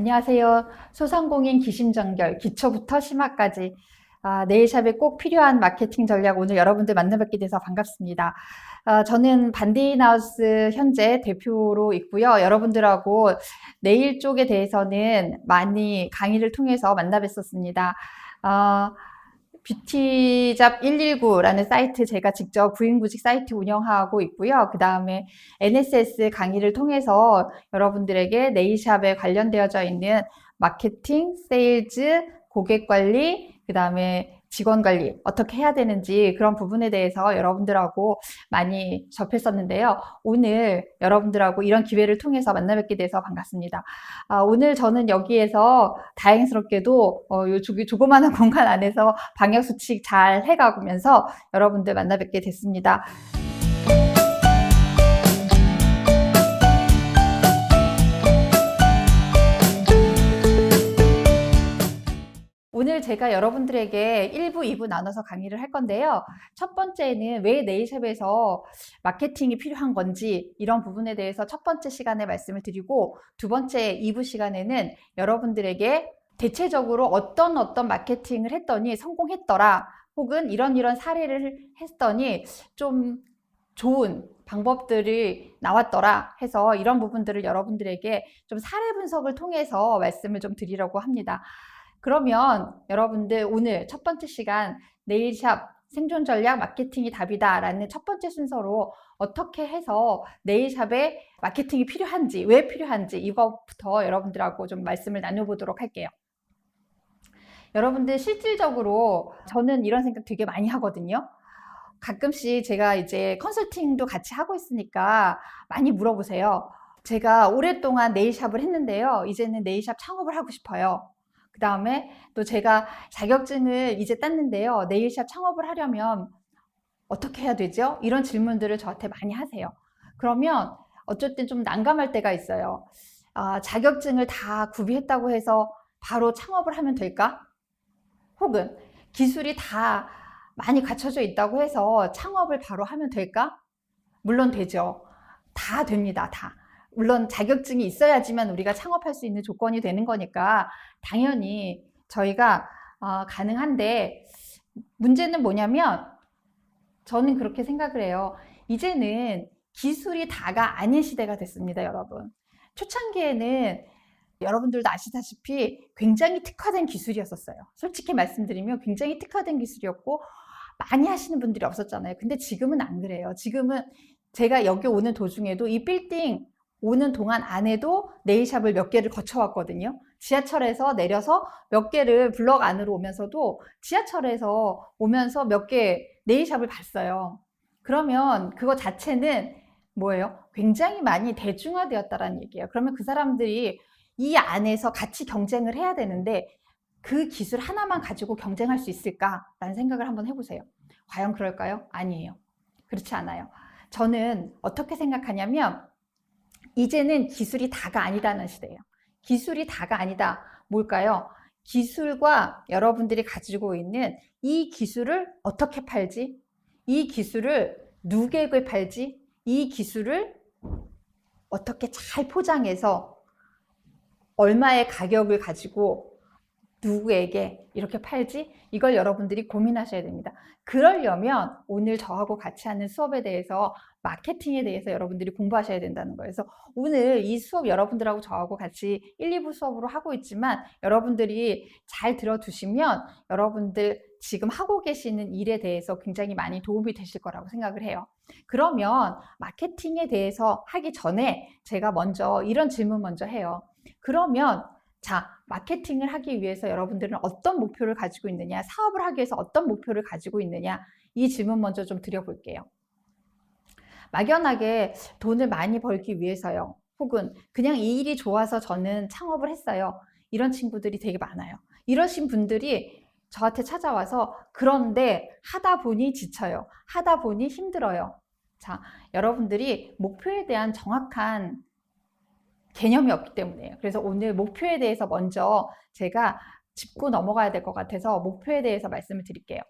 안녕하세요. 소상공인 기신전결, 기초부터 심화까지 네일샵에 꼭 필요한 마케팅 전략 오늘 여러분들 만나뵙게 돼서 반갑습니다. 저는 반디인하우스 현재 대표로 있고요. 여러분들하고 네일 쪽에 대해서는 많이 강의를 통해서 만나뵀었습니다. 뷰티잡 119라는 사이트 제가 직접 구인구직 사이트 운영하고 있고요. 그 다음에 NSS 강의를 통해서 여러분들에게 네일샵에 관련되어져 있는 마케팅, 세일즈, 고객관리, 그 다음에 직원관리 어떻게 해야 되는지 그런 부분에 대해서 여러분들하고 많이 접했었는데요. 오늘 여러분들하고 이런 기회를 통해서 만나뵙게 돼서 반갑습니다. 오늘 저는 여기에서 다행스럽게도 요 조그마한 공간 안에서 방역수칙 잘 해가면서 여러분들 만나뵙게 됐습니다. 오늘 제가 여러분들에게 1부, 2부 나눠서 강의를 할 건데요. 첫 번째는 왜 네일샵에서 마케팅이 필요한 건지 이런 부분에 대해서 첫 번째 시간에 말씀을 드리고, 두 번째 2부 시간에는 여러분들에게 대체적으로 어떤 마케팅을 했더니 성공했더라, 혹은 이런 사례를 했더니 좀 좋은 방법들이 나왔더라 해서 이런 부분들을 여러분들에게 좀 사례 분석을 통해서 말씀을 좀 드리려고 합니다. 그러면 여러분들 오늘 첫 번째 시간 네일샵 생존 전략 마케팅이 답이다 라는 첫 번째 순서로 어떻게 해서 네일샵에 마케팅이 필요한지, 왜 필요한지 이것부터 여러분들하고 좀 말씀을 나눠보도록 할게요. 여러분들 실질적으로 저는 이런 생각 되게 많이 하거든요. 가끔씩 제가 이제 컨설팅도 같이 하고 있으니까 많이 물어보세요. 제가 오랫동안 네일샵을 했는데요. 이제는 네일샵 창업을 하고 싶어요. 그 다음에 또 제가 자격증을 이제 땄는데요. 네일샵 창업을 하려면 어떻게 해야 되죠? 이런 질문들을 저한테 많이 하세요. 그러면 어쩔 땐 좀 난감할 때가 있어요. 자격증을 다 구비했다고 해서 바로 창업을 하면 될까? 혹은 기술이 다 많이 갖춰져 있다고 해서 창업을 바로 하면 될까? 물론 되죠. 다 됩니다. 다. 물론 자격증이 있어야지만 우리가 창업할 수 있는 조건이 되는 거니까 당연히 저희가 가능한데, 문제는 뭐냐면 저는 그렇게 생각을 해요. 이제는 기술이 다가 아닌 시대가 됐습니다, 여러분. 초창기에는 여러분들도 아시다시피 굉장히 특화된 기술이었어요. 솔직히 말씀드리면 굉장히 특화된 기술이었고 많이 하시는 분들이 없었잖아요. 근데 지금은 안 그래요. 지금은 제가 여기 오는 도중에도 이 빌딩 오는 동안 안에도 네일샵을 몇 개를 거쳐왔거든요. 지하철에서 내려서 몇 개를 블럭 안으로 오면서도 지하철에서 오면서 몇 개 네일샵을 봤어요. 그러면 그거 자체는 뭐예요? 굉장히 많이 대중화되었다라는 얘기예요. 그러면 그 사람들이 이 안에서 같이 경쟁을 해야 되는데 그 기술 하나만 가지고 경쟁할 수 있을까라는 생각을 한번 해보세요. 과연 그럴까요? 아니에요. 그렇지 않아요. 저는 어떻게 생각하냐면 이제는 기술이 다가 아니다는 시대예요. 기술이 다가 아니다. 뭘까요? 기술과 여러분들이 가지고 있는 이 기술을 어떻게 팔지? 이 기술을 누구에게 팔지? 이 기술을 어떻게 잘 포장해서 얼마의 가격을 가지고 누구에게 이렇게 팔지? 이걸 여러분들이 고민하셔야 됩니다. 그러려면 오늘 저하고 같이 하는 수업에 대해서, 마케팅에 대해서 여러분들이 공부하셔야 된다는 거예요. 그래서 오늘 이 수업 여러분들하고 저하고 같이 1, 2부 수업으로 하고 있지만 여러분들이 잘 들어두시면 여러분들 지금 하고 계시는 일에 대해서 굉장히 많이 도움이 되실 거라고 생각을 해요. 그러면 마케팅에 대해서 하기 전에 제가 먼저 이런 질문 먼저 해요. 그러면 자, 마케팅을 하기 위해서 여러분들은 어떤 목표를 가지고 있느냐, 사업을 하기 위해서 어떤 목표를 가지고 있느냐, 이 질문 먼저 좀 드려볼게요. 막연하게 돈을 많이 벌기 위해서요, 혹은 그냥 이 일이 좋아서 저는 창업을 했어요, 이런 친구들이 되게 많아요. 이러신 분들이 저한테 찾아와서 그런데 하다 보니 지쳐요, 하다 보니 힘들어요. 자, 여러분들이 목표에 대한 정확한 개념이 없기 때문이에요. 그래서 오늘 목표에 대해서 먼저 제가 짚고 넘어가야 될 것 같아서 목표에 대해서 말씀을 드릴게요.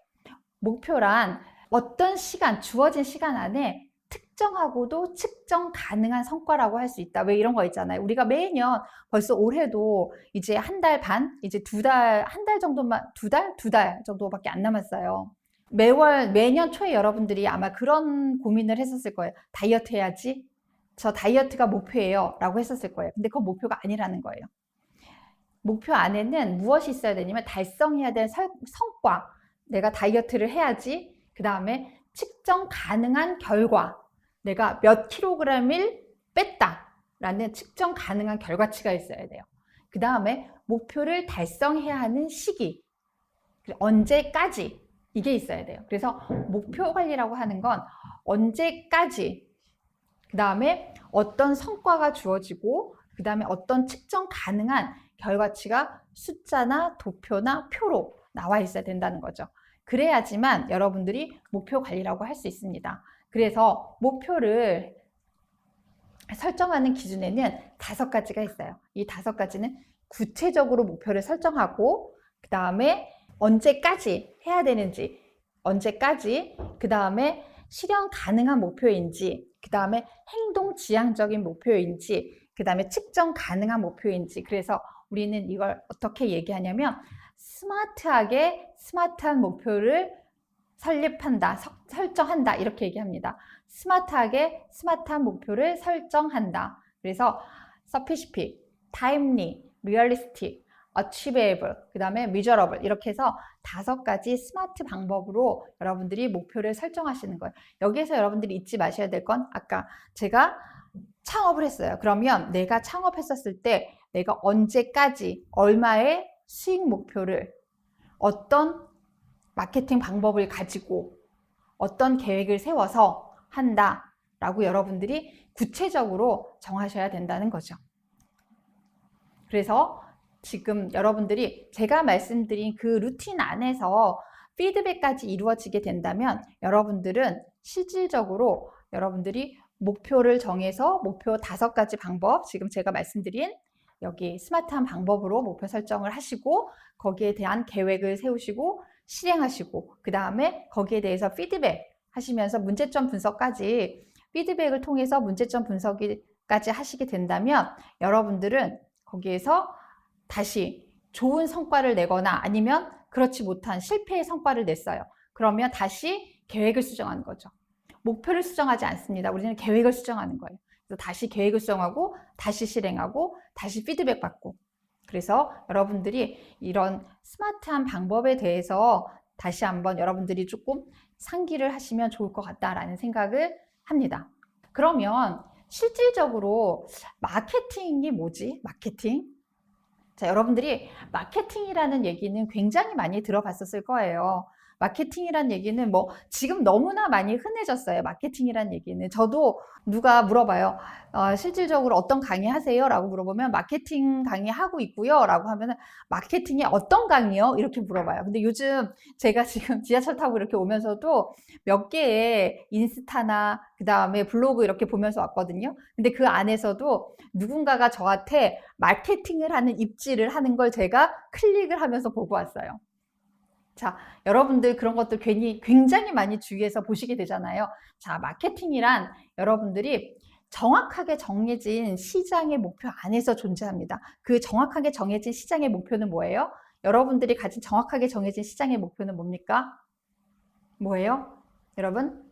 목표란 어떤 시간, 주어진 시간 안에 특정하고도 측정 가능한 성과라고 할 수 있다. 왜 이런 거 있잖아요. 우리가 매년 벌써 올해도 이제 한 달 반, 이제 한 달 정도만, 두 달 정도밖에 안 남았어요. 매년 초에 여러분들이 아마 그런 고민을 했었을 거예요. 다이어트 해야지. 저 다이어트가 목표예요. 라고 했었을 거예요. 근데 그건 목표가 아니라는 거예요. 목표 안에는 무엇이 있어야 되냐면 달성해야 될 성과. 내가 다이어트를 해야지. 그 다음에 측정 가능한 결과. 내가 몇 킬로그램을 뺐다. 라는 측정 가능한 결과치가 있어야 돼요. 그 다음에 목표를 달성해야 하는 시기. 언제까지. 이게 있어야 돼요. 그래서 목표 관리라고 하는 건 언제까지, 그 다음에 어떤 성과가 주어지고, 그 다음에 어떤 측정 가능한 결과치가 숫자나 도표나 표로 나와 있어야 된다는 거죠. 그래야지만 여러분들이 목표 관리라고 할 수 있습니다. 그래서 목표를 설정하는 기준에는 5가지가 있어요. 이 5가지는 구체적으로 목표를 설정하고, 그 다음에 언제까지 해야 되는지, 언제까지, 그 다음에 실현 가능한 목표인지, 그 다음에 행동 지향적인 목표인지, 그 다음에 측정 가능한 목표인지. 그래서 우리는 이걸 어떻게 얘기하냐면 스마트한 목표를 설정한다 이렇게 얘기합니다. 스마트한 목표를 설정한다. 그래서 specific, timely, realistic, achievable, 그 다음에 measurable 이렇게 해서 5가지 스마트 방법으로 여러분들이 목표를 설정하시는 거예요. 여기에서 여러분들이 잊지 마셔야 될 건 아까 제가 창업을 했어요. 그러면 내가 창업했었을 때 내가 언제까지 얼마의 수익 목표를 어떤 마케팅 방법을 가지고 어떤 계획을 세워서 한다라고 여러분들이 구체적으로 정하셔야 된다는 거죠. 그래서 지금 여러분들이 제가 말씀드린 그 루틴 안에서 피드백까지 이루어지게 된다면 여러분들은 실질적으로 여러분들이 목표를 정해서 목표 5가지 방법, 지금 제가 말씀드린 여기 스마트한 방법으로 목표 설정을 하시고 거기에 대한 계획을 세우시고 실행하시고 그 다음에 거기에 대해서 피드백 하시면서 문제점 분석까지 피드백을 통해서 문제점 분석까지 하시게 된다면 여러분들은 거기에서 다시 좋은 성과를 내거나 아니면 그렇지 못한 실패의 성과를 냈어요. 그러면 다시 계획을 수정하는 거죠. 목표를 수정하지 않습니다. 우리는 계획을 수정하는 거예요. 그래서 다시 계획을 수정하고 다시 실행하고 다시 피드백 받고. 그래서 여러분들이 이런 스마트한 방법에 대해서 다시 한번 여러분들이 조금 상기를 하시면 좋을 것 같다라는 생각을 합니다. 그러면 실질적으로 마케팅이 뭐지? 마케팅? 자, 여러분들이 마케팅이라는 얘기는 굉장히 많이 들어봤었을 거예요. 마케팅이란 얘기는 뭐 지금 너무나 많이 흔해졌어요. 마케팅이란 얘기는. 저도 누가 물어봐요. 실질적으로 어떤 강의 하세요? 라고 물어보면 마케팅 강의 하고 있고요. 라고 하면은 마케팅이 어떤 강의요? 이렇게 물어봐요. 근데 요즘 제가 지금 지하철 타고 이렇게 오면서도 몇 개의 인스타나 그 다음에 블로그 이렇게 보면서 왔거든요. 근데 그 안에서도 누군가가 저한테 마케팅을 하는 입지를 하는 걸 제가 클릭을 하면서 보고 왔어요. 자, 여러분들 그런 것들 굉장히 많이 주의해서 보시게 되잖아요. 자, 마케팅이란 여러분들이 정확하게 정해진 시장의 목표 안에서 존재합니다. 그 정확하게 정해진 시장의 목표는 뭐예요? 여러분들이 가진 정확하게 정해진 시장의 목표는 뭡니까? 뭐예요? 여러분?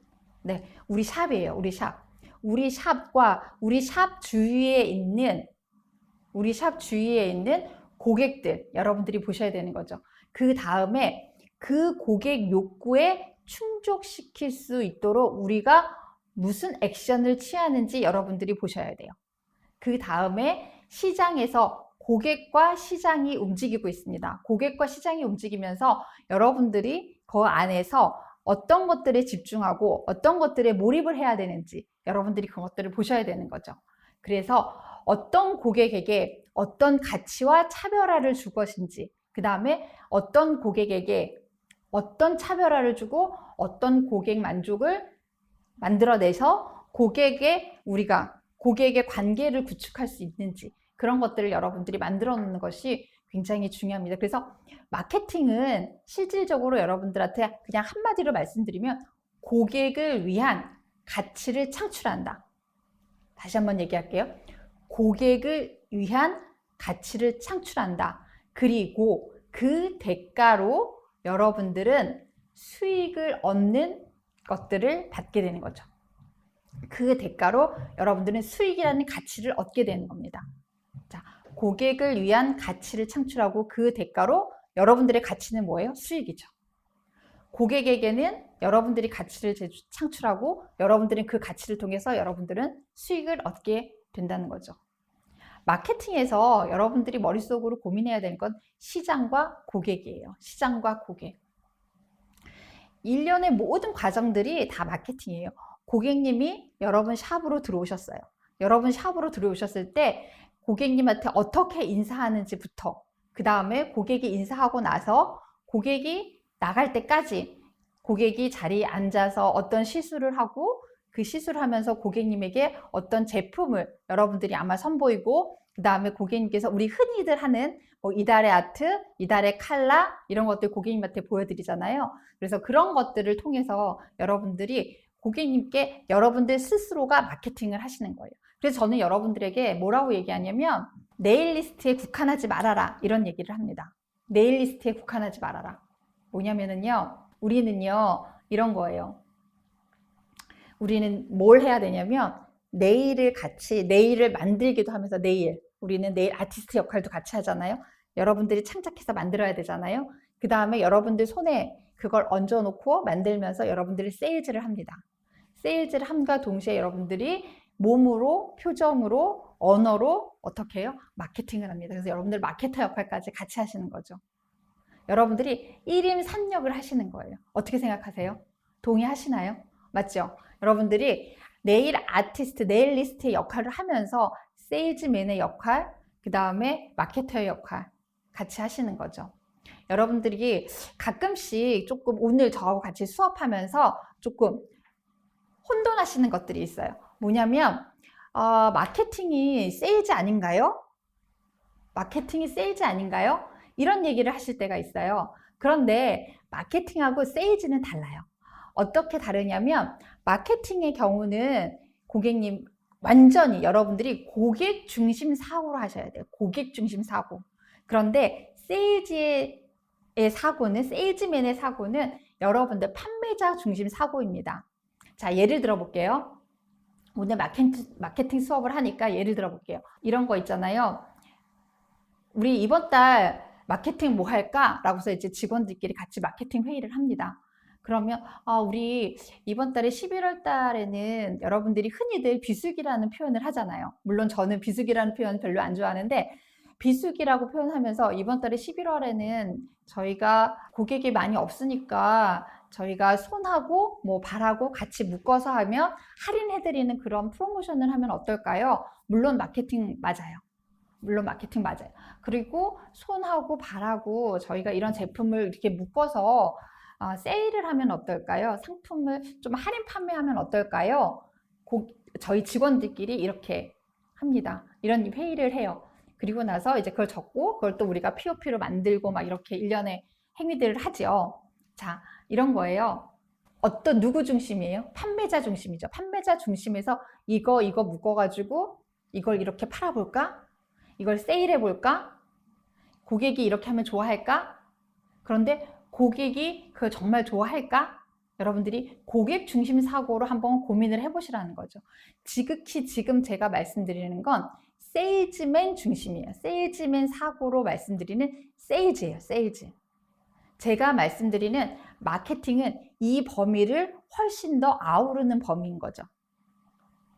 네, 우리 샵이에요. 우리 샵. 우리 샵과 우리 샵 주위에 있는 고객들 여러분들이 보셔야 되는 거죠. 그 다음에 그 고객 욕구에 충족시킬 수 있도록 우리가 무슨 액션을 취하는지 여러분들이 보셔야 돼요. 그 다음에 시장에서 고객과 시장이 움직이고 있습니다. 고객과 시장이 움직이면서 여러분들이 그 안에서 어떤 것들에 집중하고 어떤 것들에 몰입을 해야 되는지 여러분들이 그것들을 보셔야 되는 거죠. 그래서 어떤 고객에게 어떤 가치와 차별화를 줄 것인지, 그 다음에 어떤 고객에게 어떤 차별화를 주고 어떤 고객 만족을 만들어내서 우리가 고객의 관계를 구축할 수 있는지 그런 것들을 여러분들이 만들어 놓는 것이 굉장히 중요합니다. 그래서 마케팅은 실질적으로 여러분들한테 그냥 한마디로 말씀드리면 고객을 위한 가치를 창출한다. 다시 한번 얘기할게요. 고객을 위한 가치를 창출한다. 그리고 그 대가로 여러분들은 수익을 얻는 것들을 받게 되는 거죠. 그 대가로 여러분들은 수익이라는 가치를 얻게 되는 겁니다. 자, 고객을 위한 가치를 창출하고 그 대가로 여러분들의 가치는 뭐예요? 수익이죠. 고객에게는 여러분들이 가치를 창출하고 여러분들은 그 가치를 통해서 여러분들은 수익을 얻게 된다는 거죠. 마케팅에서 여러분들이 머릿속으로 고민해야 되는 건 시장과 고객이에요. 시장과 고객. 일련의 모든 과정들이 다 마케팅이에요. 고객님이 여러분 샵으로 들어오셨어요. 여러분 샵으로 들어오셨을 때 고객님한테 어떻게 인사하는지부터, 그 다음에 고객이 인사하고 나서 고객이 나갈 때까지 고객이 자리에 앉아서 어떤 시술을 하고 그 시술을 하면서 고객님에게 어떤 제품을 여러분들이 아마 선보이고, 그 다음에 고객님께서 우리 흔히들 하는 뭐 이달의 아트, 이달의 칼라 이런 것들 고객님한테 보여드리잖아요. 그래서 그런 것들을 통해서 여러분들이 고객님께 여러분들 스스로가 마케팅을 하시는 거예요. 그래서 저는 여러분들에게 뭐라고 얘기하냐면 네일리스트에 국한하지 말아라 이런 얘기를 합니다. 네일리스트에 국한하지 말아라. 뭐냐면은요, 우리는요 이런 거예요. 우리는 뭘 해야 되냐면 네일을 만들기도 하면서 우리는 네일 아티스트 역할도 같이 하잖아요. 여러분들이 창작해서 만들어야 되잖아요. 그 다음에 여러분들 손에 그걸 얹어놓고 만들면서 여러분들이 세일즈를 합니다. 세일즈를 함과 동시에 여러분들이 몸으로, 표정으로, 언어로 어떻게 해요? 마케팅을 합니다. 그래서 여러분들 마케터 역할까지 같이 하시는 거죠. 여러분들이 1인 3역을 하시는 거예요. 어떻게 생각하세요? 동의하시나요? 맞죠? 여러분들이 네일 아티스트, 네일리스트의 역할을 하면서 세일즈맨의 역할, 그 다음에 마케터의 역할 같이 하시는 거죠. 여러분들이 가끔씩 조금 오늘 저하고 같이 수업하면서 조금 혼돈하시는 것들이 있어요. 뭐냐면 마케팅이 세일즈 아닌가요? 마케팅이 세일즈 아닌가요? 이런 얘기를 하실 때가 있어요. 그런데 마케팅하고 세일즈는 달라요. 어떻게 다르냐면 마케팅의 경우는 고객님 완전히 여러분들이 고객 중심 사고로 하셔야 돼요. 고객 중심 사고. 그런데 세일즈의 사고는, 세일즈맨의 사고는 여러분들 판매자 중심 사고입니다. 자, 예를 들어 볼게요. 오늘 마케팅 수업을 하니까 예를 들어 볼게요. 이런 거 있잖아요. 우리 이번 달 마케팅 뭐 할까? 라고서 이제 직원들끼리 같이 마케팅 회의를 합니다. 그러면 우리 이번 달에 11월 달에는 여러분들이 흔히들 비수기라는 표현을 하잖아요. 물론 저는 비수기라는 표현 별로 안 좋아하는데 비수기라고 표현하면서 이번 달에 11월에는 저희가 고객이 많이 없으니까 저희가 손하고 뭐 발하고 같이 묶어서 하면 할인해드리는 그런 프로모션을 하면 어떨까요? 물론 마케팅 맞아요. 물론 마케팅 맞아요. 그리고 손하고 발하고 저희가 이런 제품을 이렇게 묶어서 세일을 하면 어떨까요? 상품을 좀 할인 판매하면 어떨까요? 저희 직원들끼리 이렇게 합니다. 이런 회의를 해요. 그리고 나서 이제 그걸 적고 그걸 또 우리가 POP로 만들고 막 이렇게 일련의 행위들을 하죠. 자, 이런 거예요. 누구 중심이에요? 판매자 중심이죠. 판매자 중심에서 이거 묶어가지고 이걸 이렇게 팔아볼까? 이걸 세일해볼까? 고객이 이렇게 하면 좋아할까? 그런데 고객이 그걸 정말 좋아할까? 여러분들이 고객 중심 사고로 한번 고민을 해보시라는 거죠. 지극히 지금 제가 말씀드리는 건 세일즈맨 중심이에요. 세일즈맨 사고로 말씀드리는 세일즈예요. 세일즈. 제가 말씀드리는 마케팅은 이 범위를 훨씬 더 아우르는 범위인 거죠.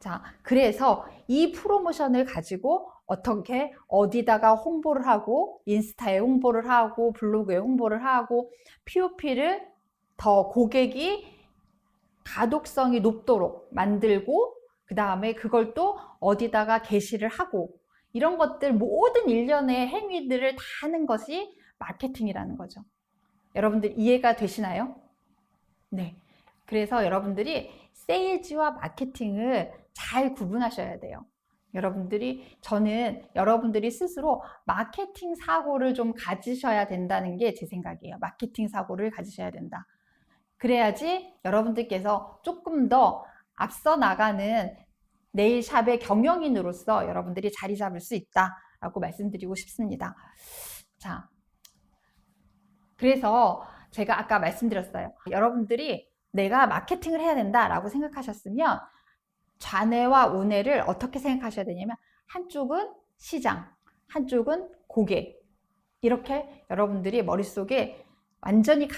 자, 그래서 이 프로모션을 가지고 어떻게 어디다가 홍보를 하고 인스타에 홍보를 하고 블로그에 홍보를 하고 POP를 더 고객이 가독성이 높도록 만들고 그 다음에 그걸 또 어디다가 게시를 하고 이런 것들 모든 일련의 행위들을 다 하는 것이 마케팅이라는 거죠. 여러분들 이해가 되시나요? 네. 그래서 여러분들이 세일즈와 마케팅을 잘 구분하셔야 돼요. 저는 여러분들이 스스로 마케팅 사고를 좀 가지셔야 된다는 게 제 생각이에요. 마케팅 사고를 가지셔야 된다. 그래야지 여러분들께서 조금 더 앞서 나가는 네일샵의 경영인으로서 여러분들이 자리 잡을 수 있다라고 말씀드리고 싶습니다. 자, 그래서 제가 아까 말씀드렸어요. 여러분들이 내가 마케팅을 해야 된다라고 생각하셨으면 좌뇌와 우뇌를 어떻게 생각하셔야 되냐면 한쪽은 시장, 한쪽은 고객, 이렇게 여러분들이 머릿속에 완전히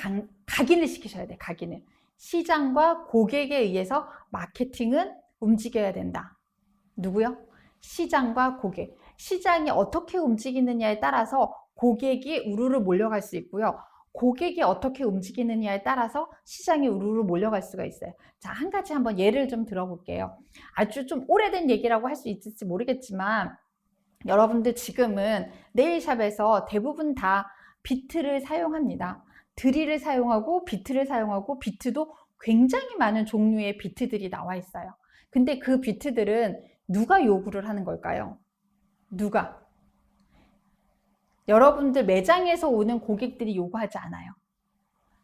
각인을 시키셔야 돼요. 각인을. 시장과 고객에 의해서 마케팅은 움직여야 된다. 누구요? 시장과 고객. 시장이 어떻게 움직이느냐에 따라서 고객이 우르르 몰려갈 수 있고요. 고객이 어떻게 움직이느냐에 따라서 시장이 우르르 몰려갈 수가 있어요. 자, 한 가지 한번 예를 좀 들어볼게요. 아주 좀 오래된 얘기라고 할 수 있을지 모르겠지만 여러분들 지금은 네일샵에서 대부분 다 비트를 사용합니다. 드릴을 사용하고 비트를 사용하고 비트도 굉장히 많은 종류의 비트들이 나와 있어요. 근데 그 비트들은 누가 요구를 하는 걸까요? 누가? 여러분들 매장에서 오는 고객들이 요구하지 않아요.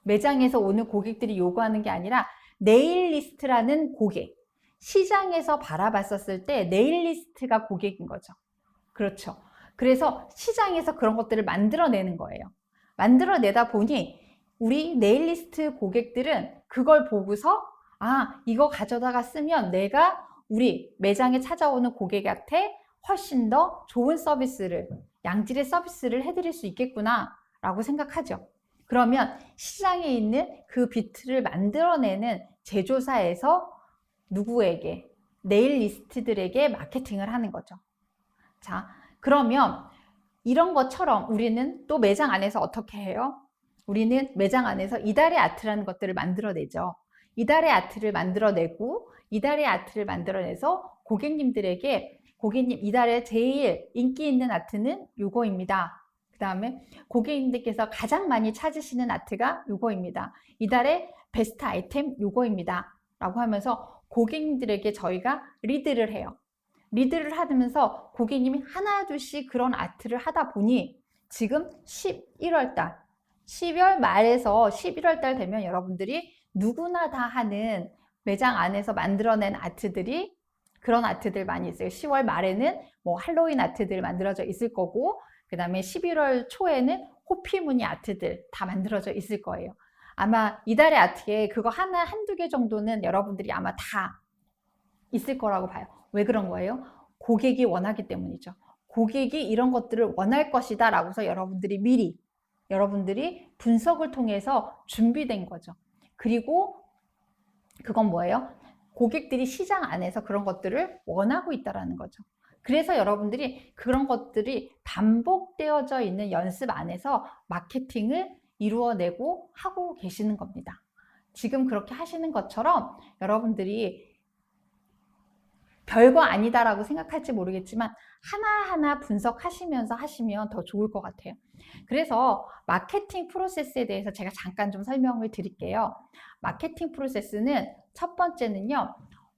매장에서 오는 고객들이 요구하는 게 아니라 네일리스트라는 고객, 시장에서 바라봤었을 때 네일리스트가 고객인 거죠. 그렇죠. 그래서 시장에서 그런 것들을 만들어내는 거예요. 만들어내다 보니 우리 네일리스트 고객들은 그걸 보고서 아, 이거 가져다가 쓰면 내가 우리 매장에 찾아오는 고객한테 훨씬 더 좋은 서비스를, 양질의 서비스를 해드릴 수 있겠구나 라고 생각하죠. 그러면 시장에 있는 그 비트를 만들어내는 제조사에서 누구에게? 네일리스트들에게 마케팅을 하는 거죠. 자, 그러면 이런 것처럼 우리는 또 매장 안에서 어떻게 해요? 우리는 매장 안에서 이달의 아트라는 것들을 만들어내죠. 이달의 아트를 만들어내고 이달의 아트를 만들어내서 고객님들에게 고객님 이달에 제일 인기 있는 아트는 요거입니다. 그 다음에 고객님들께서 가장 많이 찾으시는 아트가 요거입니다. 이달의 베스트 아이템 요거입니다. 라고 하면서 고객님들에게 저희가 리드를 해요. 리드를 하면서 고객님이 하나 둘씩 그런 아트를 하다 보니 지금 11월 달, 10월 말에서 11월 달 되면 여러분들이 누구나 다 하는 매장 안에서 만들어낸 아트들이 그런 아트들 많이 있어요. 10월 말에는 뭐 할로윈 아트들 만들어져 있을 거고 그 다음에 11월 초에는 호피 무늬 아트들 다 만들어져 있을 거예요. 아마 이달의 아트에 그거 하나 한두 개 정도는 여러분들이 아마 다 있을 거라고 봐요. 왜 그런 거예요? 고객이 원하기 때문이죠. 고객이 이런 것들을 원할 것이다 라고서 여러분들이 분석을 통해서 준비된 거죠. 그리고 그건 뭐예요? 고객들이 시장 안에서 그런 것들을 원하고 있다라는 거죠. 그래서 여러분들이 그런 것들이 반복되어져 있는 연습 안에서 마케팅을 이루어내고 하고 계시는 겁니다. 지금 그렇게 하시는 것처럼 여러분들이 별거 아니다라고 생각할지 모르겠지만 하나하나 분석하시면서 하시면 더 좋을 것 같아요. 그래서 마케팅 프로세스에 대해서 제가 잠깐 좀 설명을 드릴게요. 마케팅 프로세스는 첫 번째는요,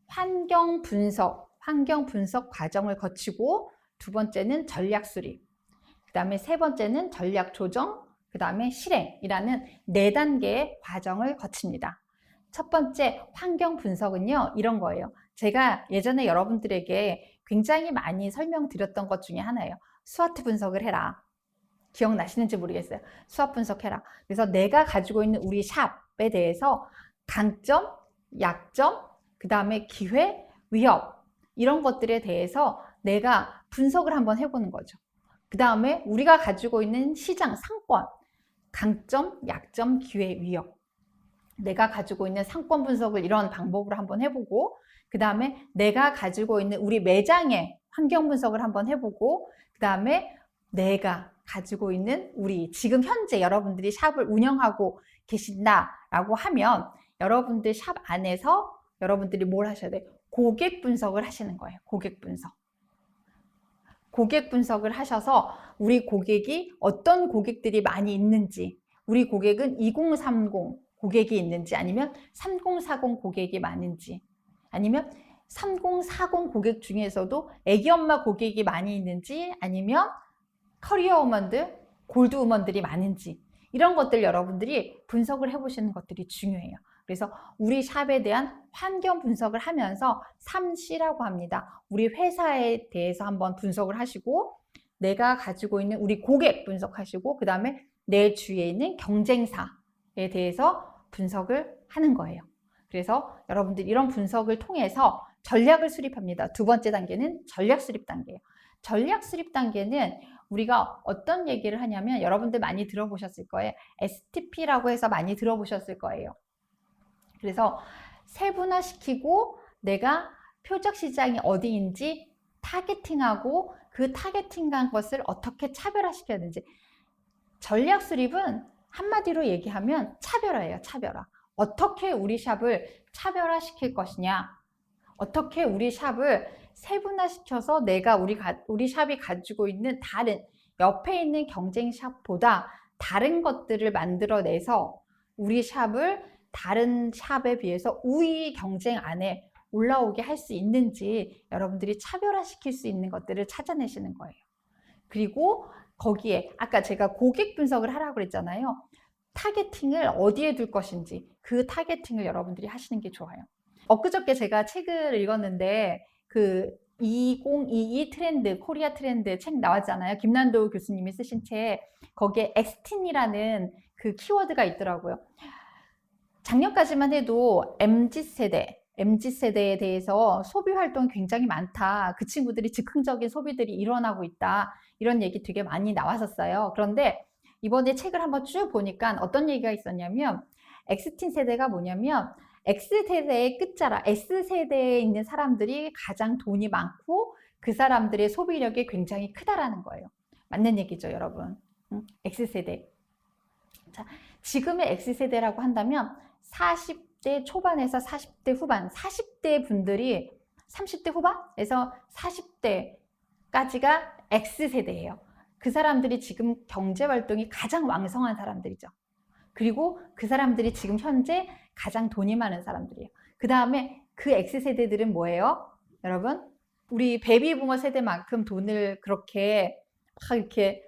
환경 분석 과정을 거치고 두 번째는 전략 수립, 그 다음에 세 번째는 전략 조정, 그 다음에 실행이라는 4단계의 과정을 거칩니다. 첫 번째 환경 분석은요, 이런 거예요. 제가 예전에 여러분들에게 굉장히 많이 설명드렸던 것 중에 하나예요. 스와트 분석을 해라. 기억나시는지 모르겠어요. 스와트 분석해라. 그래서 내가 가지고 있는 우리 샵에 대해서 강점, 약점, 그 다음에 기회, 위협 이런 것들에 대해서 내가 분석을 한번 해보는 거죠. 그 다음에 우리가 가지고 있는 시장 상권, 강점, 약점, 기회, 위협 내가 가지고 있는 상권 분석을 이런 방법으로 한번 해보고 그 다음에 내가 가지고 있는 우리 매장의 환경 분석을 한번 해보고 그 다음에 내가 가지고 있는 우리 지금 현재 여러분들이 샵을 운영하고 계신다라고 하면 여러분들 샵 안에서 여러분들이 뭘 하셔야 돼요? 고객 분석을 하시는 거예요. 고객 분석. 고객 분석을 하셔서 우리 고객이 어떤 고객들이 많이 있는지 우리 고객은 2030 고객이 있는지 아니면 3040 고객이 많은지 아니면 3040 고객 중에서도 애기 엄마 고객이 많이 있는지 아니면 커리어 우먼들, 골드 우먼들이 많은지 이런 것들 여러분들이 분석을 해보시는 것들이 중요해요. 그래서 우리 샵에 대한 환경 분석을 하면서 3C라고 합니다. 우리 회사에 대해서 한번 분석을 하시고, 내가 가지고 있는 우리 고객 분석하시고, 그 다음에 내 주위에 있는 경쟁사에 대해서 분석을 하는 거예요. 그래서 여러분들 이런 분석을 통해서 전략을 수립합니다. 두 번째 단계는 전략 수립 단계예요. 전략 수립 단계는 우리가 어떤 얘기를 하냐면, 여러분들 많이 들어보셨을 거예요. STP라고 해서 많이 들어보셨을 거예요. 그래서 세분화시키고 내가 표적 시장이 어디인지 타겟팅하고 그 타겟팅한 것을 어떻게 차별화시켜야 되는지. 전략 수립은 한마디로 얘기하면 차별화예요. 차별화. 어떻게 우리 샵을 차별화시킬 것이냐, 어떻게 우리 샵을 세분화시켜서 내가 우리 샵이 가지고 있는 다른 옆에 있는 경쟁 샵보다 다른 것들을 만들어내서 우리 샵을 다른 샵에 비해서 우위 경쟁 안에 올라오게 할 수 있는지 여러분들이 차별화시킬 수 있는 것들을 찾아내시는 거예요. 그리고 거기에 아까 제가 고객 분석을 하라고 그랬잖아요. 타겟팅을 어디에 둘 것인지 그 타겟팅을 여러분들이 하시는 게 좋아요. 엊그저께 제가 책을 읽었는데 그 2022 트렌드, 코리아 트렌드 책 나왔잖아요. 김난도 교수님이 쓰신 책. 거기에 엑스틴이라는 그 키워드가 있더라고요. 작년까지만 해도 MZ세대에 대해서 소비 활동이 굉장히 많다. 그 친구들이 즉흥적인 소비들이 일어나고 있다. 이런 얘기 되게 많이 나왔었어요. 그런데 이번에 책을 한번 쭉 보니까 어떤 얘기가 있었냐면, 엑스틴 세대가 뭐냐면 X세대의 끝자락, S세대에 있는 사람들이 가장 돈이 많고 그 사람들의 소비력이 굉장히 크다라는 거예요. 맞는 얘기죠, 여러분. X세대. 자, 지금의 X세대라고 한다면 40대 초반에서 40대 후반, 40대 분들이 30대 후반에서 40대까지가 X세대예요. 그 사람들이 지금 경제활동이 가장 왕성한 사람들이죠. 그리고 그 사람들이 지금 현재 가장 돈이 많은 사람들이에요. 그 다음에 그 X세대들은 뭐예요? 여러분, 우리 베이비부머 세대만큼 돈을 그렇게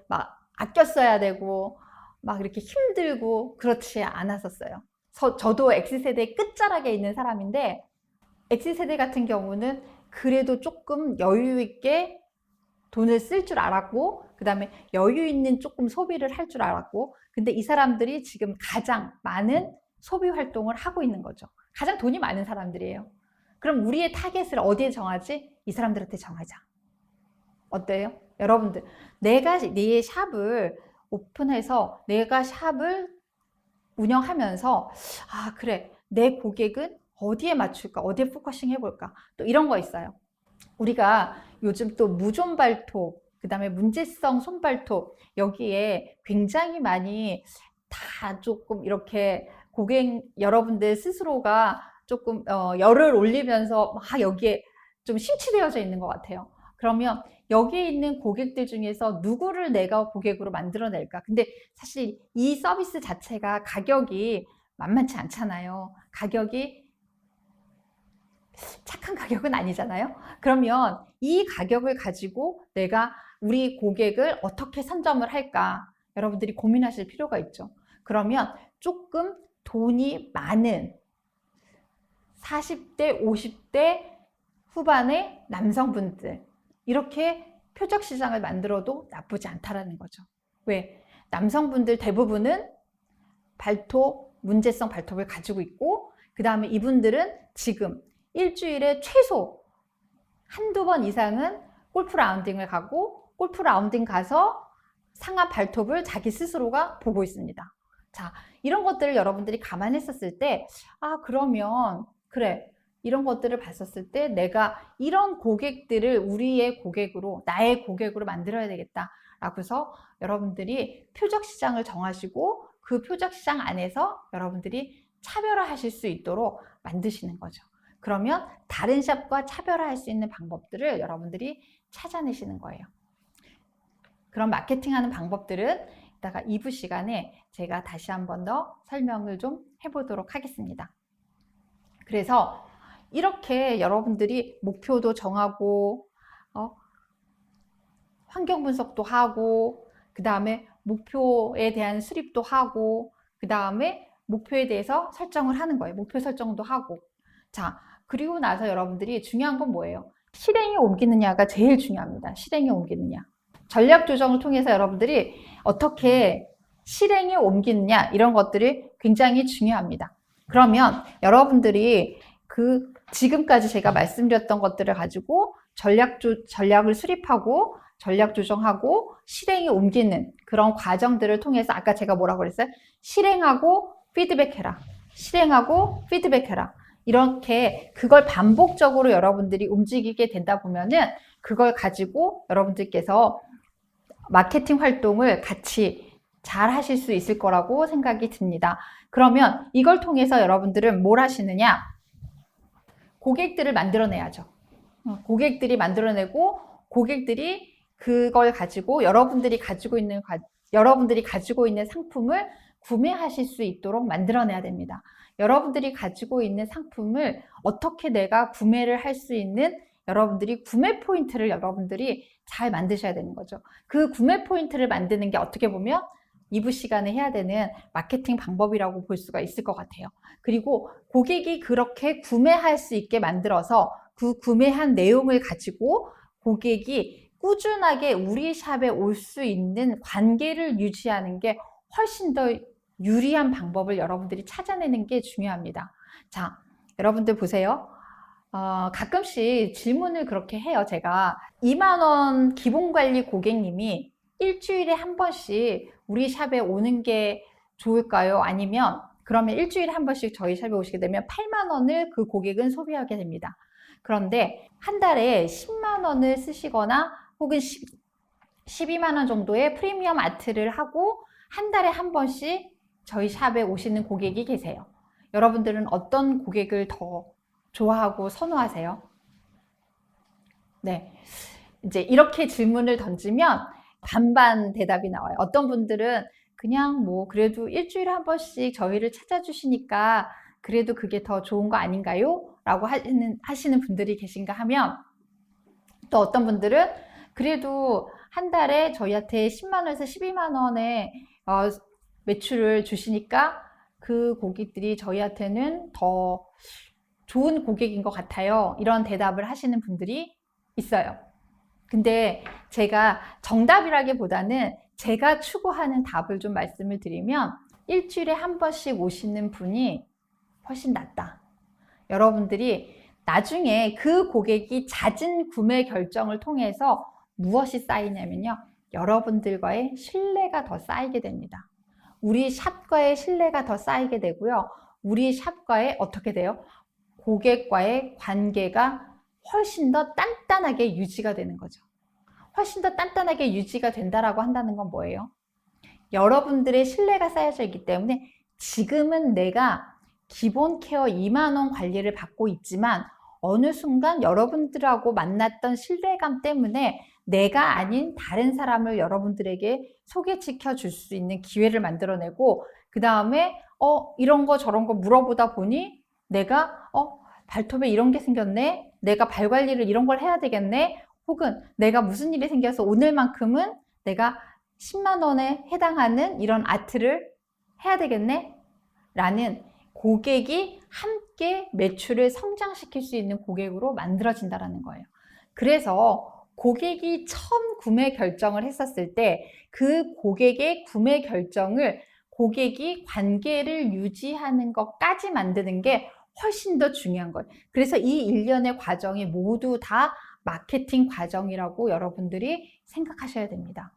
막 아껴 써야 되고 막 이렇게 힘들고 그렇지 않았었어요. 저도 X세대 끝자락에 있는 사람인데, X세대 같은 경우는 그래도 조금 여유 있게 돈을 쓸 줄 알았고, 그 다음에 여유 있는 조금 소비를 할 줄 알았고, 근데 이 사람들이 지금 가장 많은 소비 활동을 하고 있는 거죠. 가장 돈이 많은 사람들이에요. 그럼 우리의 타겟을 어디에 정하지? 이 사람들한테 정하자. 어때요? 여러분들, 내가 내 샵을 오픈해서 내가 샵을 운영하면서, 아, 그래, 내 고객은 어디에 맞출까? 어디에 포커싱 해볼까? 또 이런 거 있어요. 우리가 요즘 또 무좀 발톱, 그 다음에 문제성 손발톱, 여기에 굉장히 많이 다 조금 이렇게 고객 여러분들 스스로가 조금 열을 올리면서 막 여기에 좀 심취되어져 있는 것 같아요. 그러면 여기에 있는 고객들 중에서 누구를 내가 고객으로 만들어낼까? 근데 사실 이 서비스 자체가 가격이 만만치 않잖아요. 가격이 착한 가격은 아니잖아요. 그러면 이 가격을 가지고 내가 우리 고객을 어떻게 선점을 할까? 여러분들이 고민하실 필요가 있죠. 그러면 조금 돈이 많은 40대, 50대 후반의 남성분들, 이렇게 표적 시장을 만들어도 나쁘지 않다라는 거죠. 왜? 남성분들 대부분은 발톱, 문제성 발톱을 가지고 있고, 그 다음에 이분들은 지금 일주일에 최소 한두 번 이상은 골프 라운딩을 가고, 골프 라운딩 가서 상하 발톱을 자기 스스로가 보고 있습니다. 자, 이런 것들을 여러분들이 감안했었을 때, 아, 그러면 그래, 이런 것들을 봤었을 때 내가 이런 고객들을 우리의 고객으로, 나의 고객으로 만들어야 되겠다라고 해서 여러분들이 표적 시장을 정하시고 그 표적 시장 안에서 여러분들이 차별화하실 수 있도록 만드시는 거죠. 그러면 다른 샵과 차별화할 수 있는 방법들을 여러분들이 찾아내시는 거예요. 그런 마케팅하는 방법들은 이따가 2부 시간에 제가 다시 한 번 더 설명을 좀 해보도록 하겠습니다. 그래서 이렇게 여러분들이 목표도 정하고 환경 분석도 하고, 그 다음에 목표에 대한 수립도 하고, 그 다음에 목표에 대해서 설정을 하는 거예요. 목표 설정도 하고, 자, 그리고 나서 여러분들이 중요한 건 뭐예요? 실행에 옮기느냐가 제일 중요합니다. 실행에 옮기느냐. 전략 조정을 통해서 여러분들이 어떻게 실행에 옮기느냐 이런 것들이 굉장히 중요합니다. 그러면 여러분들이 지금까지 제가 말씀드렸던 것들을 가지고 전략을 수립하고 전략 조정하고 실행에 옮기는 그런 과정들을 통해서 아까 제가 뭐라고 그랬어요? 실행하고 피드백해라. 실행하고 피드백해라. 이렇게 그걸 반복적으로 여러분들이 움직이게 된다 보면은 그걸 가지고 여러분들께서 마케팅 활동을 같이 잘 하실 수 있을 거라고 생각이 듭니다. 그러면 이걸 통해서 여러분들은 뭘 하시느냐? 고객들을 만들어내야죠. 고객들이 만들어내고 고객들이 그걸 가지고 여러분들이 가지고 있는 상품을 구매하실 수 있도록 만들어내야 됩니다. 여러분들이 가지고 있는 상품을 어떻게 내가 구매를 할 수 있는 여러분들이 구매 포인트를 여러분들이 잘 만드셔야 되는 거죠. 그 구매 포인트를 만드는 게 어떻게 보면 2부 시간에 해야 되는 마케팅 방법이라고 볼 수가 있을 것 같아요. 그리고 고객이 그렇게 구매할 수 있게 만들어서 그 구매한 내용을 가지고 고객이 꾸준하게 우리 샵에 올 수 있는 관계를 유지하는 게 훨씬 더 유리한 방법을 여러분들이 찾아내는 게 중요합니다. 자, 여러분들 보세요. 가끔씩 질문을 그렇게 해요. 제가 2만 원 기본관리 고객님이 일주일에 한 번씩 우리 샵에 오는 게 좋을까요? 아니면 그러면 일주일에 한 번씩 저희 샵에 오시게 되면 8만 원을 그 고객은 소비하게 됩니다. 그런데 한 달에 10만 원을 쓰시거나 혹은 12만 원 정도의 프리미엄 아트를 하고 한 달에 한 번씩 저희 샵에 오시는 고객이 계세요. 여러분들은 어떤 고객을 더 좋아하고 선호하세요? 네. 이제 이렇게 질문을 던지면 반반 대답이 나와요. 어떤 분들은 그냥 뭐 그래도 일주일에 한 번씩 저희를 찾아주시니까 그래도 그게 더 좋은 거 아닌가요? 라고 하시는 분들이 계신가 하면 또 어떤 분들은 그래도 한 달에 저희한테 10만 원에서 12만 원의 매출을 주시니까 그 고객들이 저희한테는 더 좋은 고객인 것 같아요. 이런 대답을 하시는 분들이 있어요. 근데 제가 정답이라기보다는 제가 추구하는 답을 좀 말씀을 드리면 일주일에 한 번씩 오시는 분이 훨씬 낫다. 여러분들이 나중에 그 고객이 잦은 구매 결정을 통해서 무엇이 쌓이냐면요. 여러분들과의 신뢰가 더 쌓이게 됩니다. 우리 샵과의 신뢰가 더 쌓이게 되고요. 우리 샵과의 어떻게 돼요? 고객과의 관계가 훨씬 더 단단하게 유지가 되는 거죠. 훨씬 더 단단하게 유지가 된다라고 한다는 건 뭐예요? 여러분들의 신뢰가 쌓여져 있기 때문에 지금은 내가 기본 케어 2만 원 관리를 받고 있지만 어느 순간 여러분들하고 만났던 신뢰감 때문에 내가 아닌 다른 사람을 여러분들에게 소개시켜 줄 수 있는 기회를 만들어내고 그 다음에 이런 거 저런 거 물어보다 보니 내가 발톱에 이런 게 생겼네, 내가 발 관리를 이런 걸 해야 되겠네, 혹은 내가 무슨 일이 생겨서 오늘만큼은 내가 10만 원에 해당하는 이런 아트를 해야 되겠네 라는 고객이 함께 매출을 성장시킬 수 있는 고객으로 만들어진다는 거예요. 그래서 고객이 처음 구매 결정을 했었을 때 그 고객의 구매 결정을 고객이 관계를 유지하는 것까지 만드는 게 훨씬 더 중요한 거예요. 그래서 이 일련의 과정이 모두 다 마케팅 과정이라고 여러분들이 생각하셔야 됩니다.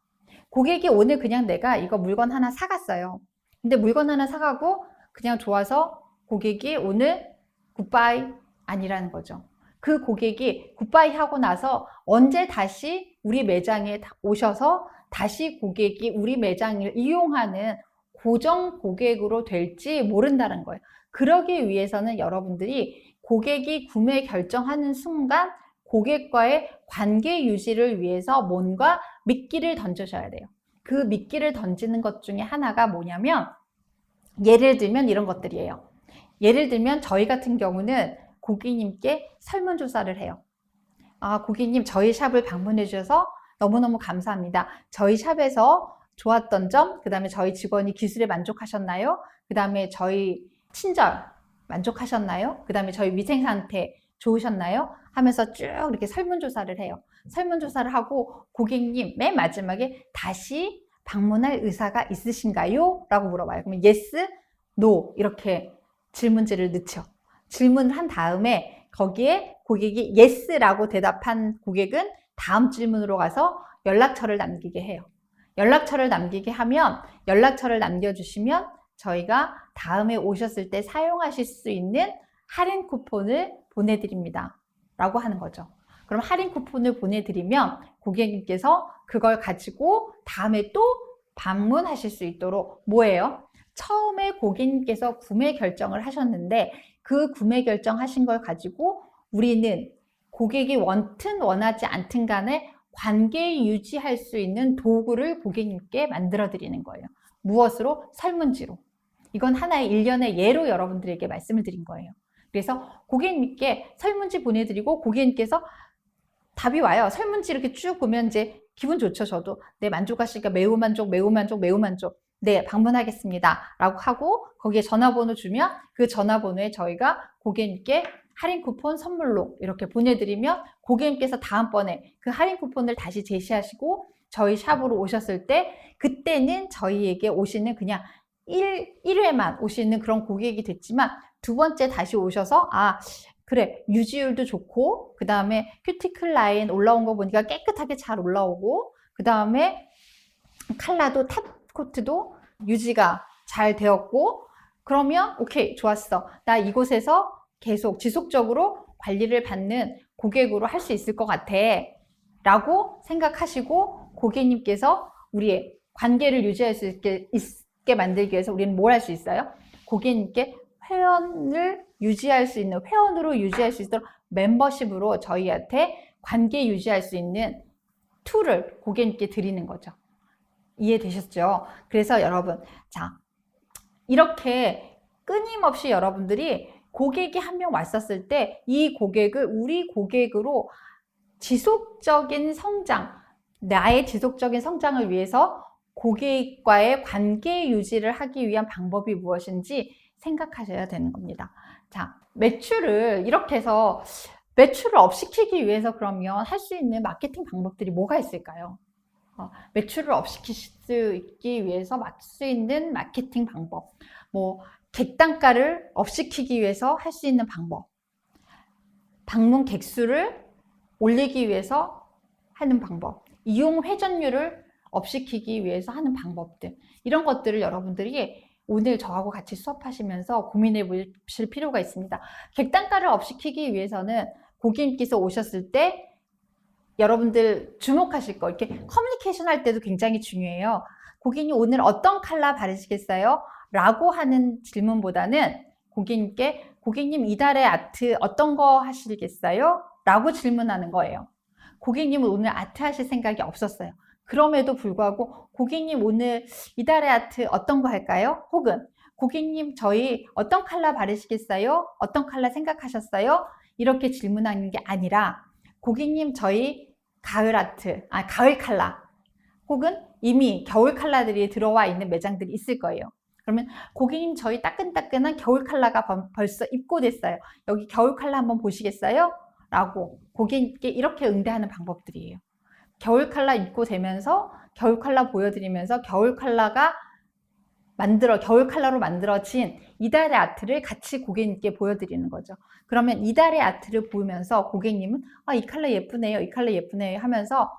고객이 오늘 그냥 내가 이거 물건 하나 사갔어요. 근데 물건 하나 사가고 그냥 좋아서 고객이 오늘 굿바이 아니라는 거죠. 그 고객이 굿바이 하고 나서 언제 다시 우리 매장에 오셔서 다시 고객이 우리 매장을 이용하는 고정 고객으로 될지 모른다는 거예요. 그러기 위해서는 여러분들이 고객이 구매 결정하는 순간 고객과의 관계 유지를 위해서 뭔가 미끼를 던져셔야 돼요. 그 미끼를 던지는 것 중에 하나가 뭐냐면 예를 들면 이런 것들이에요. 예를 들면 저희 같은 경우는 고객님께 설문조사를 해요. 고객님 저희 샵을 방문해 주셔서 너무너무 감사합니다. 저희 샵에서 좋았던 점, 그 다음에 저희 직원이 기술에 만족하셨나요? 그 다음에 저희 친절, 만족하셨나요? 그 다음에 저희 위생 상태 좋으셨나요? 하면서 쭉 이렇게 설문조사를 해요. 설문조사를 하고 고객님 맨 마지막에 다시 방문할 의사가 있으신가요? 라고 물어봐요. 그러면 yes, no 이렇게 질문지를 넣죠. 질문을 한 다음에 거기에 고객이 yes라고 대답한 고객은 다음 질문으로 가서 연락처를 남기게 해요. 연락처를 남기게 하면 연락처를 남겨주시면 저희가 다음에 오셨을 때 사용하실 수 있는 할인 쿠폰을 보내드립니다. 라고 하는 거죠. 그럼 할인 쿠폰을 보내드리면 고객님께서 그걸 가지고 다음에 또 방문하실 수 있도록 뭐예요? 처음에 고객님께서 구매 결정을 하셨는데 그 구매 결정하신 걸 가지고 우리는 고객이 원튼 원하지 않든 간에 관계 유지할 수 있는 도구를 고객님께 만들어 드리는 거예요. 무엇으로? 설문지로. 이건 하나의 일련의 예로 여러분들에게 말씀을 드린 거예요. 그래서 고객님께 설문지 보내드리고 고객님께서 답이 와요. 설문지 이렇게 쭉 보면 이제 기분 좋죠. 저도 네, 만족하시니까 매우 만족, 매우 만족, 매우 만족. 네, 방문하겠습니다. 라고 하고 거기에 전화번호 주면 그 전화번호에 저희가 고객님께 할인 쿠폰 선물로 이렇게 보내드리면 고객님께서 다음번에 그 할인 쿠폰을 다시 제시하시고 저희 샵으로 오셨을 때 그때는 저희에게 오시는 그냥 1회만 오시는 그런 고객이 됐지만 두 번째 다시 오셔서 아 그래 유지율도 좋고 그 다음에 큐티클 라인 올라온 거 보니까 깨끗하게 잘 올라오고 그 다음에 컬러도 탑 코트도 유지가 잘 되었고 그러면 오케이 좋았어 나 이곳에서 계속 지속적으로 관리를 받는 고객으로 할 수 있을 것 같아 라고 생각하시고 고객님께서 우리의 관계를 유지할 수 있게 만들기 위해서 우리는 뭘 할 수 있어요? 고객님께 회원을 유지할 수 있는 회원으로 유지할 수 있도록 멤버십으로 저희한테 관계 유지할 수 있는 툴을 고객님께 드리는 거죠. 이해되셨죠? 그래서 여러분 자 이렇게 끊임없이 여러분들이 고객이 한 명 왔었을 때 이 고객을 우리 고객으로 지속적인 성장 나의 지속적인 성장을 위해서 고객과의 관계 유지를 하기 위한 방법이 무엇인지 생각하셔야 되는 겁니다. 자, 매출을 이렇게 해서 매출을 업시키기 위해서 그러면 할 수 있는 마케팅 방법들이 뭐가 있을까요? 매출을 업시킬 수 있기 위해서 할 수 있는 마케팅 방법 뭐 객단가를 업시키기 위해서 할 수 있는 방법 방문 객수를 올리기 위해서 하는 방법 이용 회전율을 업시키기 위해서 하는 방법들 이런 것들을 여러분들이 오늘 저하고 같이 수업하시면서 고민해 보실 필요가 있습니다. 객단가를 업시키기 위해서는 고객님께서 오셨을 때 여러분들 주목하실 거 이렇게 커뮤니케이션 할 때도 굉장히 중요해요. 고객님 오늘 어떤 컬러 바르시겠어요? 라고 하는 질문보다는 고객님께 고객님 이달의 아트 어떤 거 하시겠어요? 라고 질문하는 거예요. 고객님은 오늘 아트 하실 생각이 없었어요. 그럼에도 불구하고 고객님 오늘 이달의 아트 어떤 거 할까요? 혹은 고객님 저희 어떤 컬러 바르시겠어요? 어떤 컬러 생각하셨어요? 이렇게 질문하는 게 아니라 고객님 저희 가을 아트, 가을 컬러 혹은 이미 겨울 컬러들이 들어와 있는 매장들이 있을 거예요. 그러면 고객님 저희 따끈따끈한 겨울 컬러가 벌써 입고됐어요. 여기 겨울 컬러 한번 보시겠어요? 라고 고객님께 이렇게 응대하는 방법들이에요. 겨울 컬러 입고 되면서 겨울 컬러 보여드리면서 겨울 컬러로 만들어진 이달의 아트를 같이 고객님께 보여드리는 거죠. 그러면 이달의 아트를 보면서 고객님은 이 컬러 예쁘네요, 이 컬러 예쁘네요 하면서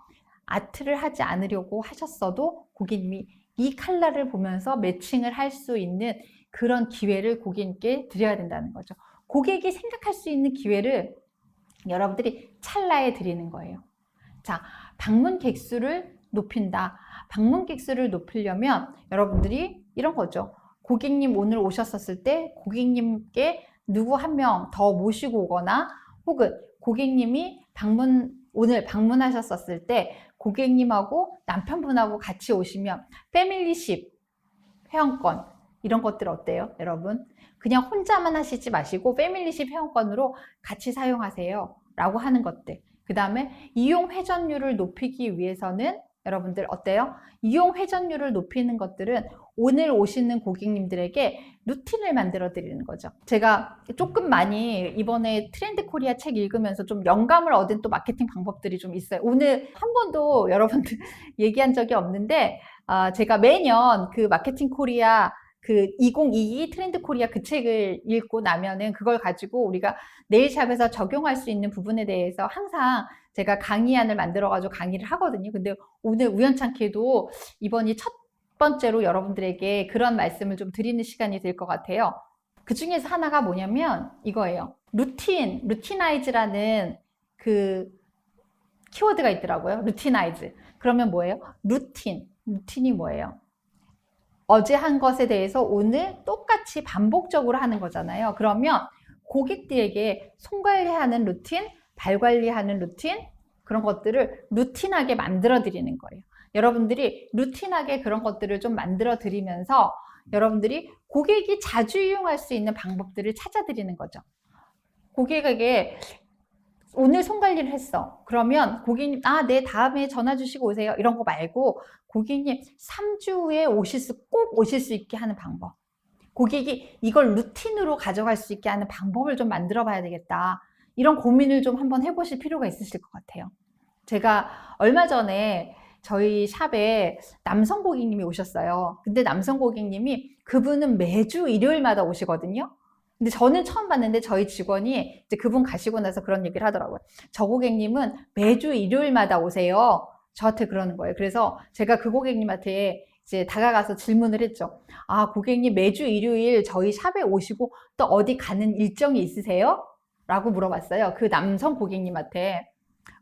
아트를 하지 않으려고 하셨어도 고객님이 이 컬러를 보면서 매칭을 할 수 있는 그런 기회를 고객님께 드려야 된다는 거죠. 고객이 생각할 수 있는 기회를 여러분들이 찰나에 드리는 거예요. 자, 방문 객수를 높인다. 방문 객수를 높이려면 여러분들이 이런 거죠. 고객님 오늘 오셨었을 때 고객님께 누구 한 명 더 모시고 오거나 혹은 고객님이 오늘 방문하셨었을 때 고객님하고 남편분하고 같이 오시면 패밀리십 회원권 이런 것들 어때요? 여러분 그냥 혼자만 하시지 마시고 패밀리십 회원권으로 같이 사용하세요 라고 하는 것들 그 다음에 이용 회전율을 높이기 위해서는 여러분들 어때요? 이용 회전율을 높이는 것들은 오늘 오시는 고객님들에게 루틴을 만들어 드리는 거죠. 제가 조금 많이 이번에 트렌드 코리아 책 읽으면서 좀 영감을 얻은 또 마케팅 방법들이 좀 있어요. 오늘 한 번도 여러분들 얘기한 적이 없는데 제가 매년 그 마케팅 코리아 그 2022 트렌드 코리아 그 책을 읽고 나면은 그걸 가지고 우리가 네일샵에서 적용할 수 있는 부분에 대해서 항상 제가 강의안을 만들어가지고 강의를 하거든요. 근데 오늘 우연찮게도 이번이 첫 번째로 여러분들에게 그런 말씀을 좀 드리는 시간이 될 것 같아요. 그 중에서 하나가 뭐냐면 이거예요. 루티나이즈라는 그 키워드가 있더라고요. 루티나이즈. 그러면 뭐예요? 루틴이 뭐예요? 어제 한 것에 대해서 오늘 똑같이 반복적으로 하는 거잖아요. 그러면 고객들에게 손 관리하는 루틴, 발 관리하는 루틴, 그런 것들을 루틴하게 만들어 드리는 거예요. 여러분들이 루틴하게 그런 것들을 좀 만들어 드리면서 여러분들이 고객이 자주 이용할 수 있는 방법들을 찾아 드리는 거죠. 고객에게 오늘 손 관리를 했어. 그러면 고객님, 네, 다음에 전화 주시고 오세요. 이런 거 말고 고객님 3주 후에 꼭 오실 수 있게 하는 방법. 고객이 이걸 루틴으로 가져갈 수 있게 하는 방법을 좀 만들어 봐야 되겠다. 이런 고민을 좀 한번 해보실 필요가 있으실 것 같아요. 제가 얼마 전에 저희 샵에 남성 고객님이 오셨어요. 근데 남성 고객님이 그분은 매주 일요일마다 오시거든요. 근데 저는 처음 봤는데 저희 직원이 이제 그분 가시고 나서 그런 얘기를 하더라고요. 저 고객님은 매주 일요일마다 오세요. 저한테 그러는 거예요. 그래서 제가 그 고객님한테 이제 다가가서 질문을 했죠. 고객님 매주 일요일 저희 샵에 오시고 또 어디 가는 일정이 있으세요? 라고 물어봤어요. 그 남성 고객님한테.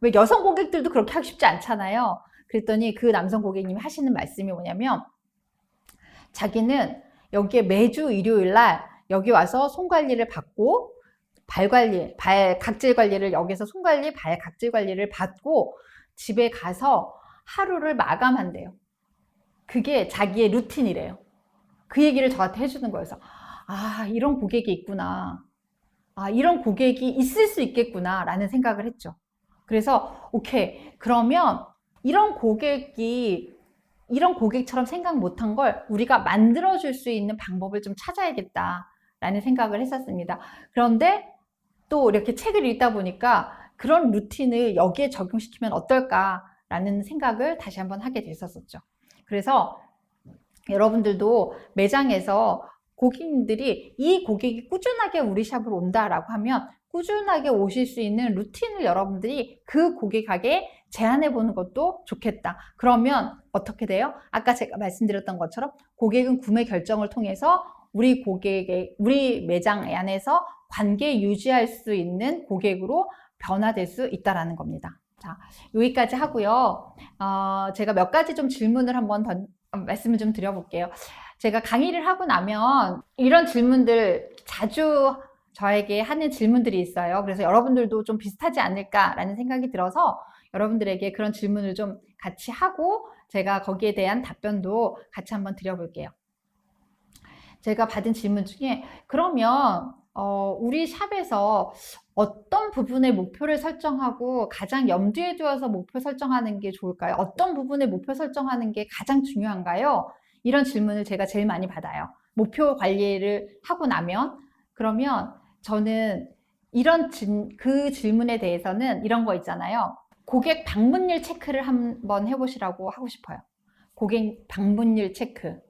왜 여성 고객들도 그렇게 하기 쉽지 않잖아요. 그랬더니 그 남성 고객님이 하시는 말씀이 뭐냐면 자기는 여기에 매주 일요일 날 여기 와서 손 관리를 받고 발 각질 관리를 여기서 손 관리, 발 각질 관리를 받고 집에 가서 하루를 마감한대요. 그게 자기의 루틴이래요. 그 얘기를 저한테 해주는 거여서 이런 고객이 있구나. 이런 고객이 있을 수 있겠구나 라는 생각을 했죠. 그래서 오케이, 그러면 이런 고객처럼 생각 못한 걸 우리가 만들어줄 수 있는 방법을 좀 찾아야겠다 라는 생각을 했었습니다. 그런데 또 이렇게 책을 읽다 보니까 그런 루틴을 여기에 적용시키면 어떨까라는 생각을 다시 한번 하게 됐었죠. 그래서 여러분들도 매장에서 고객님들이 이 고객이 꾸준하게 우리 샵으로 온다라고 하면 꾸준하게 오실 수 있는 루틴을 여러분들이 그 고객에게 제안해 보는 것도 좋겠다. 그러면 어떻게 돼요? 아까 제가 말씀드렸던 것처럼 고객은 구매 결정을 통해서 우리 매장 안에서 관계 유지할 수 있는 고객으로 변화될 수 있다라는 겁니다. 자, 여기까지 하고요. 제가 몇 가지 좀 질문을 한번 말씀을 좀 드려볼게요. 제가 강의를 하고 나면 이런 질문들 자주 저에게 하는 질문들이 있어요. 그래서 여러분들도 좀 비슷하지 않을까라는 생각이 들어서 여러분들에게 그런 질문을 좀 같이 하고 제가 거기에 대한 답변도 같이 한번 드려볼게요. 제가 받은 질문 중에 그러면 우리 샵에서 어떤 부분에 목표를 설정하고 가장 염두에 두어서 목표 설정하는 게 좋을까요? 어떤 부분에 목표 설정하는 게 가장 중요한가요? 이런 질문을 제가 제일 많이 받아요. 목표 관리를 하고 나면 그러면 저는 그 질문에 대해서는 이런 거 있잖아요. 고객 방문율 체크를 한번 해보시라고 하고 싶어요. 고객 방문율 체크.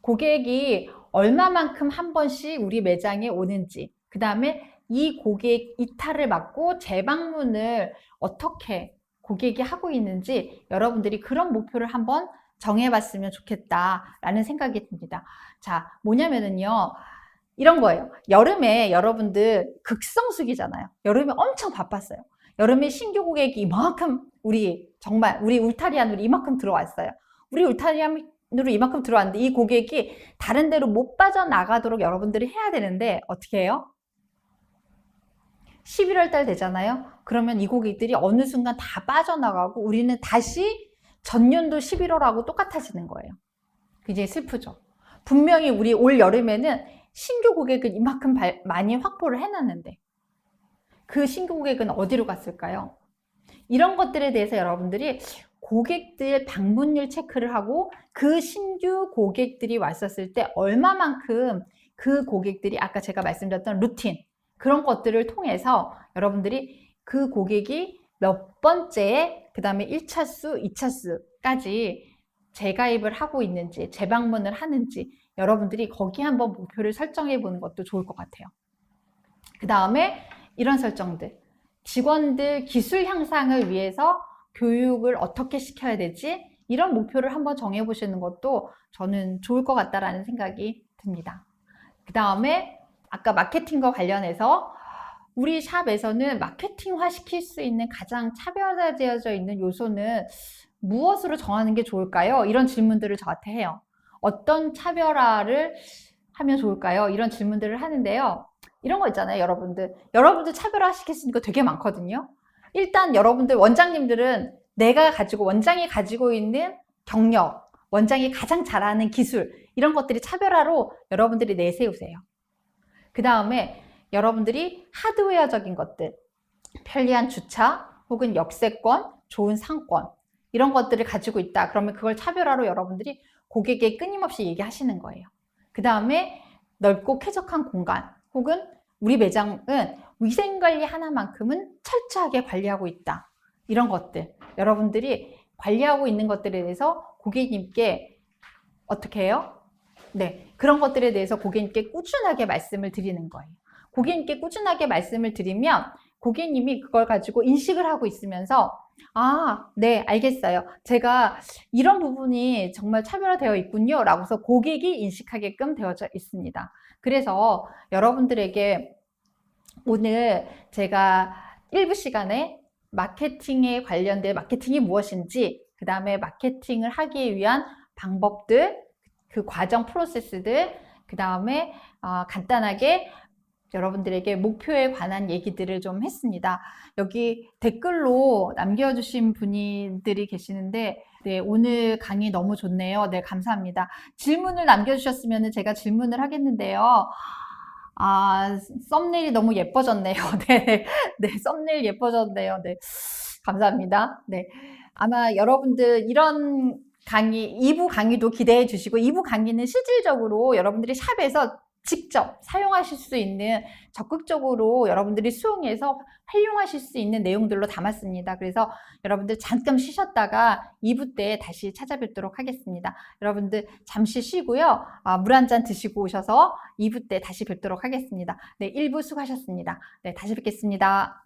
고객이 얼마만큼 한 번씩 우리 매장에 오는지, 그 다음에 이 고객 이탈을 막고 재방문을 어떻게 고객이 하고 있는지 여러분들이 그런 목표를 한번 정해봤으면 좋겠다라는 생각이 듭니다. 자, 뭐냐면은요. 이런 거예요. 여름에 여러분들 극성수기잖아요. 여름에 엄청 바빴어요. 여름에 신규 고객이 이만큼 우리 울타리안으로 이만큼 들어왔어요. 우리 울타리안으로 이만큼 들어왔는데 이 고객이 다른 데로 못 빠져나가도록 여러분들이 해야 되는데 어떻게 해요? 11월 달 되잖아요. 그러면 이 고객들이 어느 순간 다 빠져나가고 우리는 다시 전년도 11월하고 똑같아지는 거예요. 굉장히 슬프죠. 분명히 우리 올 여름에는 신규 고객을 이만큼 많이 확보를 해놨는데 그 신규 고객은 어디로 갔을까요? 이런 것들에 대해서 여러분들이 고객들 방문율 체크를 하고 그 신규 고객들이 왔었을 때 얼마만큼 그 고객들이 아까 제가 말씀드렸던 루틴 그런 것들을 통해서 여러분들이 그 고객이 몇 번째에 그 다음에 1차 수, 2차 수까지 재가입을 하고 있는지 재방문을 하는지 여러분들이 거기 한번 목표를 설정해 보는 것도 좋을 것 같아요. 그 다음에 이런 설정들 직원들 기술 향상을 위해서 교육을 어떻게 시켜야 되지? 이런 목표를 한번 정해보시는 것도 저는 좋을 것 같다라는 생각이 듭니다. 그 다음에 아까 마케팅과 관련해서 우리 샵에서는 마케팅화 시킬 수 있는 가장 차별화되어져 있는 요소는 무엇으로 정하는 게 좋을까요? 이런 질문들을 저한테 해요. 어떤 차별화를 하면 좋을까요? 이런 질문들을 하는데요. 이런 거 있잖아요, 여러분들. 여러분들 차별화 시킬 수 있는 거 되게 많거든요. 일단 여러분들 원장님들은 원장이 가지고 있는 경력, 원장이 가장 잘하는 기술 이런 것들이 차별화로 여러분들이 내세우세요. 그 다음에 여러분들이 하드웨어적인 것들, 편리한 주차 혹은 역세권, 좋은 상권 이런 것들을 가지고 있다. 그러면 그걸 차별화로 여러분들이 고객에게 끊임없이 얘기하시는 거예요. 그 다음에 넓고 쾌적한 공간 혹은 우리 매장은 위생관리 하나만큼은 철저하게 관리하고 있다. 이런 것들 여러분들이 관리하고 있는 것들에 대해서 고객님께 어떻게 해요? 네, 그런 것들에 대해서 고객님께 꾸준하게 말씀을 드리는 거예요. 고객님께 꾸준하게 말씀을 드리면 고객님이 그걸 가지고 인식을 하고 있으면서 아, 네, 알겠어요. 제가 이런 부분이 정말 차별화되어 있군요. 라고서 고객이 인식하게끔 되어져 있습니다. 그래서 여러분들에게 오늘 제가 일부 시간에 마케팅에 관련된 마케팅이 무엇인지, 그 다음에 마케팅을 하기 위한 방법들, 그 과정 프로세스들, 그 다음에 간단하게 여러분들에게 목표에 관한 얘기들을 좀 했습니다. 여기 댓글로 남겨주신 분들이 계시는데 네, 오늘 강의 너무 좋네요. 네, 감사합니다. 질문을 남겨주셨으면 제가 질문을 하겠는데요. 썸네일이 너무 예뻐졌네요. 네, 네, 썸네일 예뻐졌네요. 네, 감사합니다. 네, 아마 여러분들 이런 강의, 2부 강의도 기대해 주시고 2부 강의는 실질적으로 여러분들이 샵에서 직접 사용하실 수 있는 적극적으로 여러분들이 수용해서 활용하실 수 있는 내용들로 담았습니다. 그래서 여러분들 잠깐 쉬셨다가 2부 때 다시 찾아뵙도록 하겠습니다. 여러분들 잠시 쉬고요. 물 한 잔 드시고 오셔서 2부 때 다시 뵙도록 하겠습니다. 네, 1부 수고하셨습니다. 네, 다시 뵙겠습니다.